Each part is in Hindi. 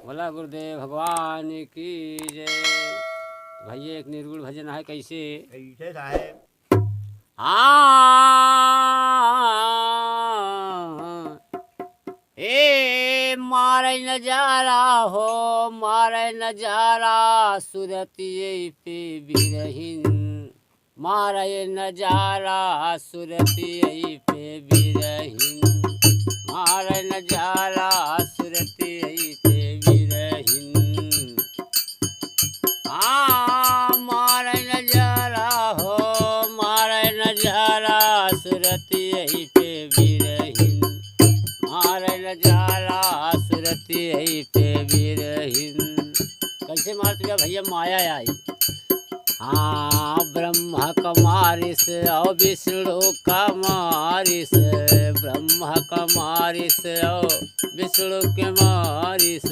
बोला गुरुदेव भगवान की जय। भैया एक निर्गुण भजन है कैसे? कैसे साहेब? ए मारे नजारा हो, मारे नजारा सुरतिये पे बिरहिन, मारे नजारा सुरतिये पे बिरहिन, मारे नजारा सुरतिये पे बिरहिन। मारे नजारा हो, मारे नजारा सुरतिये पे बिरहिन, मारे नजारा सुरतिये पे बिरहिन। कैसे मारते भैया माया आई? ब्रह्मा का मारिस और विष्णु का मारिस, ब्रह्मा का मारिस और विष्णु के मारिस,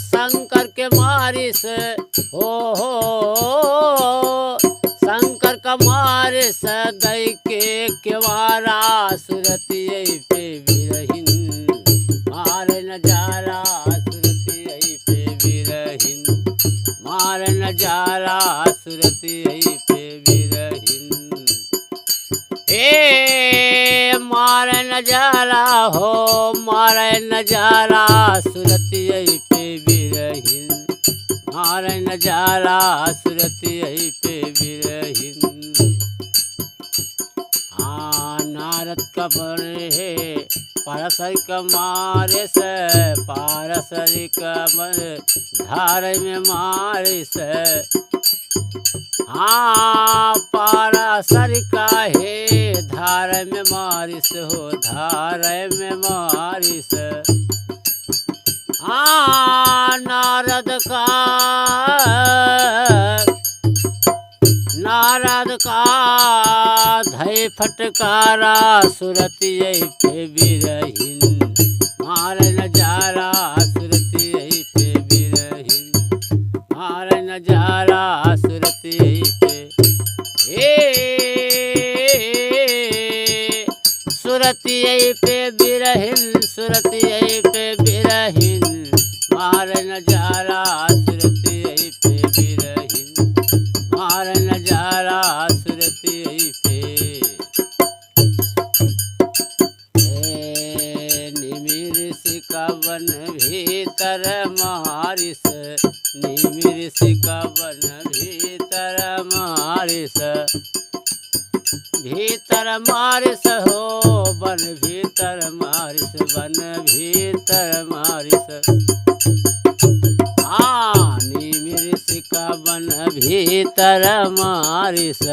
शंकर के मारिस हो, शंकर का मारिस दई के केवारा सुरतिये पे बिरहिन, मारे नजारा सुरतिये पे बिरहिन, मारे नजारा सुरतिये पे बिरहिन। ए मारे नजारा हो, मारे नजारा सुरतिये पे बिरहिन, मारे नजारा सुरतिये पे बिरहिन। नारद का बने है पारसरी का मारे से, पारसरी का बने धार में मारे से, पारसरी का है धार में मारिस हो, धार में मारिस। नारद का, नारद का धय फटकारा सुरतिये पे बिरहिन, मारे नजारा सुरतिये पे बिरहिन, मारे नजारा सुरतिये पे। सुरतिये पे बिरहिन, सुरतिये पे बिरहिन, मारे नजारा सुरतिये पे बिरहिन, मारे नजारा सुरतिये पे। निमिर का वन भीतर मारिस, निमिर का वन भीतर मारिस, भीतर मारिस हो, वन भीतर मारिस, वन भीतर मारिस। निमिर का वन भीतर मारिस।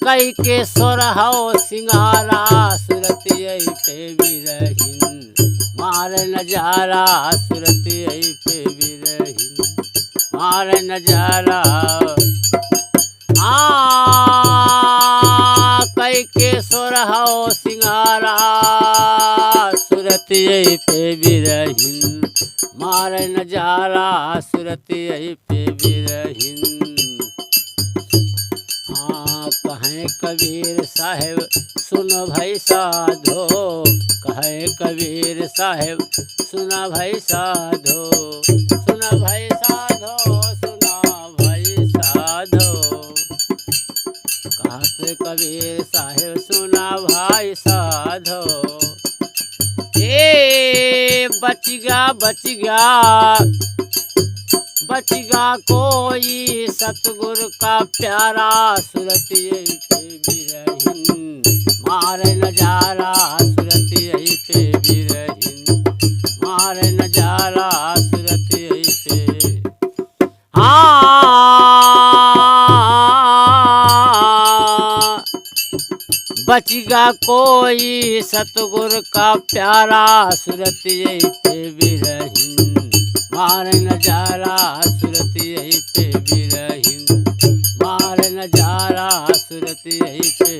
कई के सोरहो सिंगारा सुरतिये पे बिरहिन, मारे नजारा सुरतिये पे बिरहिन, मारे नजारा। कई के सोरहो सिंगारा सुरतिये पे बिरहिन, मारे नजारा सुरतिये पे बिरहिन। कहें कबीर साहेब सुन भाई साधो, कहें कबीर साहेब सुना भाई साधो, सुना भाई साधो, सुना भाई साधो। कहते कबीर साहेब सुना भाई साधो। बच गया बच गया बच गया कोई सतगुरु का प्यारा सुरतिये पे बिरहिन, मारे नजारा सुरतिये पे बिरहिन, मारे नजारा सुरतिये पे। बच गया कोई सतगुरु का प्यारा सुरतिये पे बिरहिन, मारे नजारा सुरतिये पे बिरहिन, मारे नजारा सुरतिये पे